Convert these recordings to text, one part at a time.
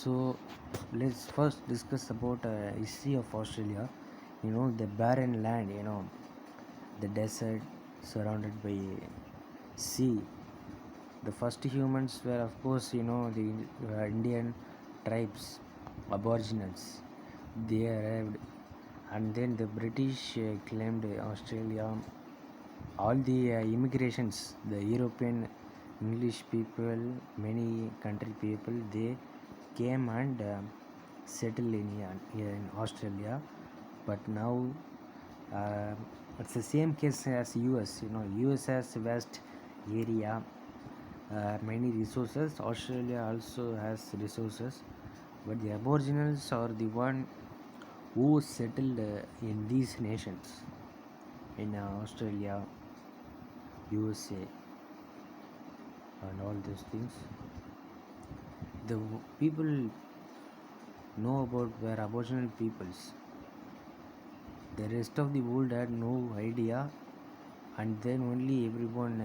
So let's first discuss about history of Australia. The barren land. The desert surrounded by sea. The first humans were, of course, the Indian tribes, Aboriginals. They arrived, and then the British claimed Australia. All the immigrations, the European, English people, many country people, they came and settled here in Australia. But now uh, it's the same case as US. US has vast area, many resources. Australia also has resources, but the Aboriginals are the one who settled in these nations, in Australia, USA, and all those things. The people know about were Aboriginal peoples. The rest of the world had no idea, and then only everyone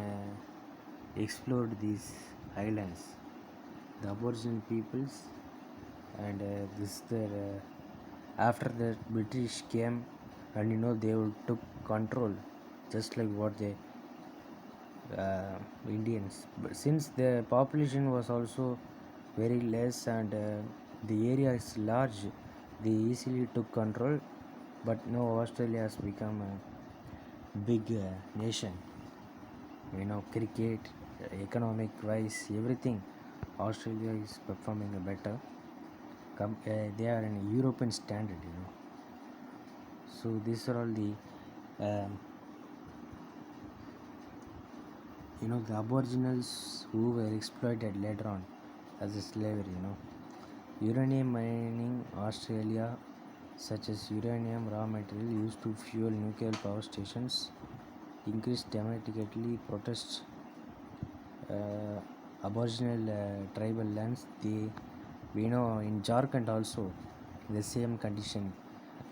explored these islands. The Aboriginal peoples, and this their after the British came, and they took control, just like what the Indians. But since the population was also very less and the area is large, they easily took control. But now Australia has become a big nation. Cricket, economic wise, everything. Australia is performing better. They are in European standard. So these are all the um, the Aboriginals who were exploited later on as a slavery. Uranium mining Australia, such as uranium raw material used to fuel nuclear power stations, increased dramatically. Protests uh, Aboriginal tribal lands. In Jharkhand also the same condition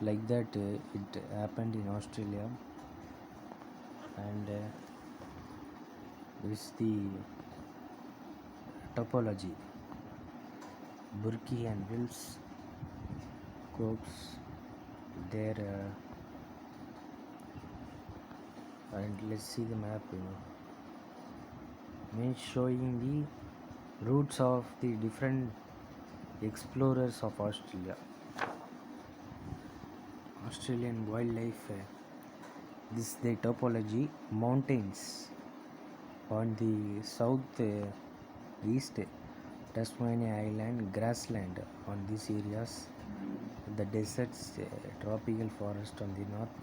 like that. It happened in Australia, and this is the topology. Burki and Wills Coates there, and let's see the map. Means showing the routes of the different explorers of Australian wildlife. This is the topology. Mountains on the south east, Tasmania Island, grassland on these areas, the deserts, tropical forest on the north,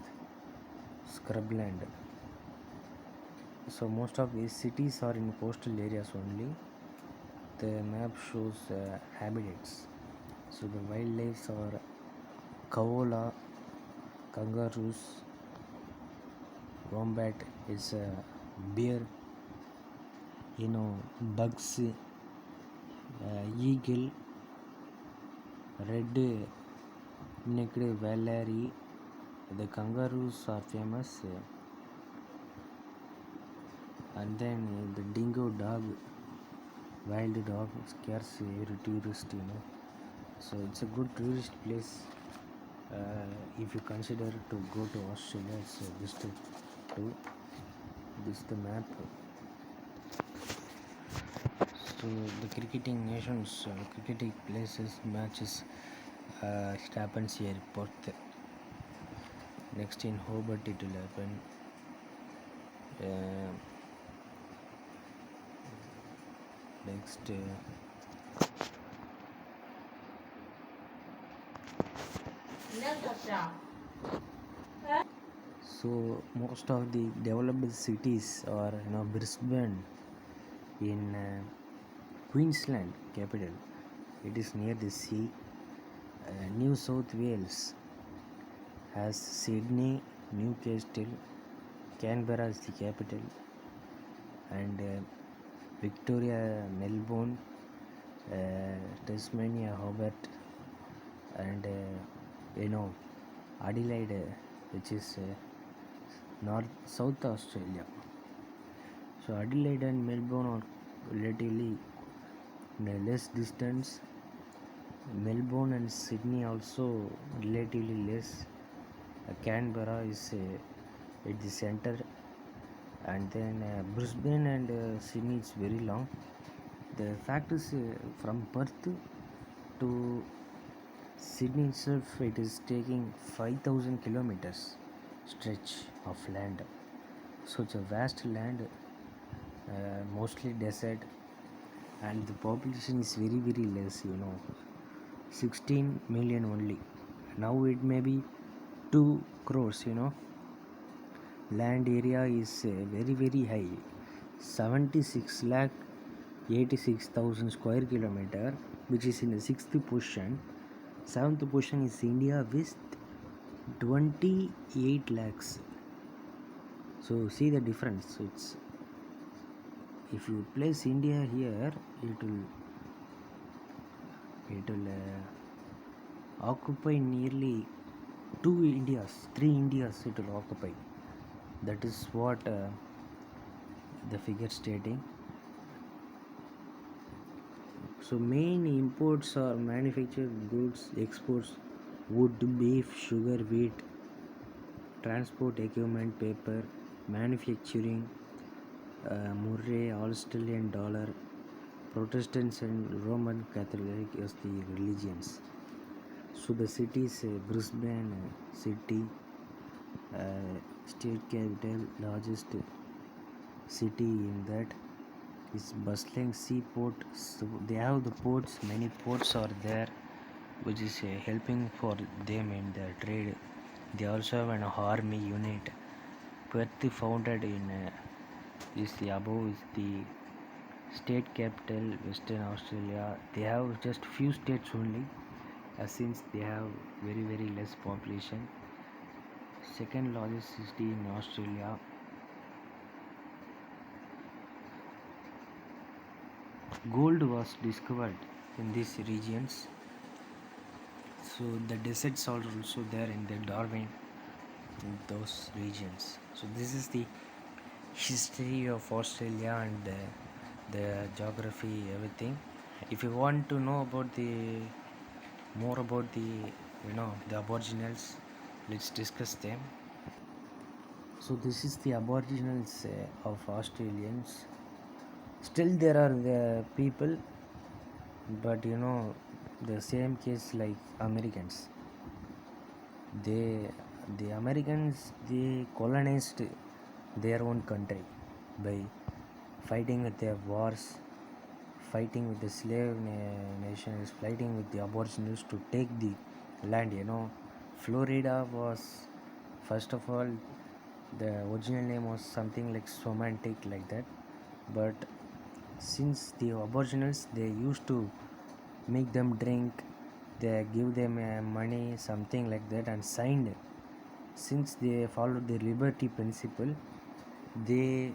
scrubland. So most of these cities are in coastal areas only. The map shows habitats. So the wildlife are koala, kangaroos, wombat is a bear, bugs, eagle, red-necked Valari. The kangaroos are famous, and then the dingo dog, wild dog, scares every tourist. So it's a good tourist place. If you consider to go to Australia, it's just to this the map. So the cricketing nations, cricketing places, matches, it happens here. Perth. Next in Hobart it will happen. Next. So most of the developed cities are Brisbane in Queensland capital. It is near the sea. New South Wales has Sydney, Newcastle, Canberra is the capital, and Victoria, Melbourne, Tasmania, Hobart, and Adelaide, which is South Australia. So Adelaide and Melbourne are relatively in a less distance, Melbourne and Sydney also relatively less. Canberra is at the center, and then Brisbane and Sydney is very long. The fact is, from Perth to Sydney itself, it is taking 5,000 kilometers stretch of land. So it's a vast land, mostly desert, and the population is very very less. 16 million only. Now it may be 2 crores. Land area is very very high, 76 lakh 86,000 square kilometer, which is in the sixth position. Seventh position is India with 28 lakhs. So see the difference. So it's, if you place India here, it will occupy nearly three Indias. It will occupy. That is what the figure stating. So main imports are manufactured goods, exports wood, beef, sugar, wheat, transport equipment, paper, manufacturing, Murray, Australian dollar, Protestants and Roman Catholic as the religions. So the cities, Brisbane city, state capital, largest city in that is bustling seaport. So they have the ports, many ports are there, which is helping for them in their trade. They also have an army unit. Perth founded in is the above is the state capital, Western Australia. They have just few states only, since they have very very less population. Second largest city in Australia. Gold was discovered in these regions. So the deserts are also there in the Darwin, in those regions. So this is the history of Australia and the geography, everything. If you want to know about the more about the Aboriginals, let's discuss them. So this is the Aboriginals of Australians. Still there are the people, but the same case like Americans. They the Americans, they colonized their own country by fighting with their wars, fighting with the slave nations, fighting with the Aboriginals to take the land. Florida was, first of all, the original name was something like Somantic, like that. But since the Aboriginals, they used to make them drink, they give them money, something like that, and signed. Since they followed the liberty principle, they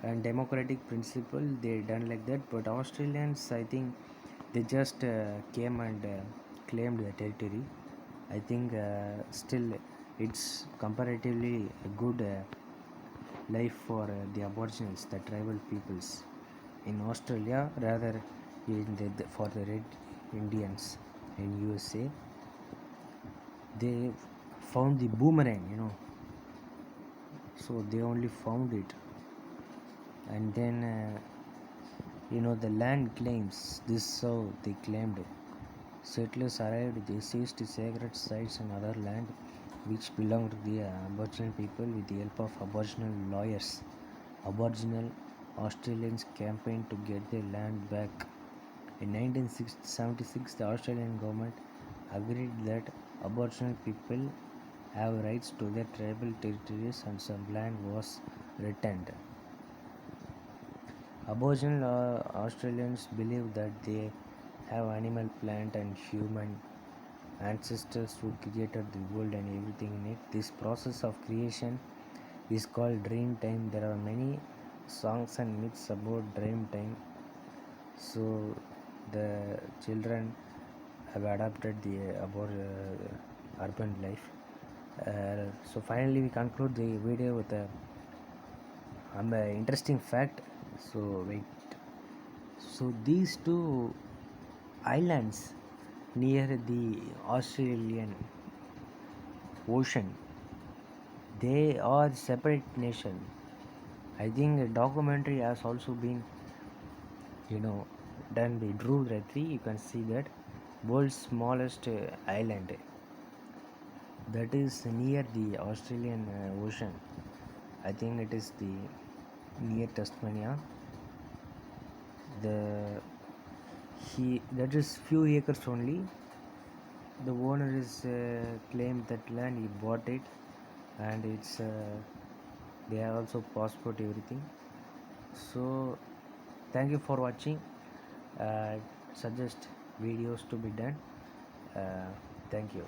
and democratic principle, they done like that. But Australians, I think, they just came and claimed the territory. I think still it's comparatively a good life for the Aboriginals, the tribal peoples in Australia, rather for the Red Indians in USA. They found the boomerang. So they only found it, and then the land claims this. So they claimed it. Settlers arrived, they seized sacred sites and other land which belonged to the Aboriginal people with the help of Aboriginal lawyers. Aboriginal Australians campaigned to get their land back. In 1976, the Australian government agreed that Aboriginal people have rights to their tribal territories and some land was returned. Aboriginal Australians believe that they have animal, plant, and human ancestors who created the world and everything in it. This process of creation is called dream time. There are many songs and myths about dream time. So the children have adapted the about urban life. So finally, we conclude the video with an interesting fact. So wait. So these two islands near the Australian Ocean. They are separate nation. I think a documentary has also been, you know, done by Drew Rathri. You can see that world's smallest island that is near the Australian Ocean. I think it is the near Tasmania. The he that is few acres only. The owner is claimed that land, he bought it, and it's they have also passport everything. So thank you for watching. uh, Suggest videos to be done. uh, Thank you.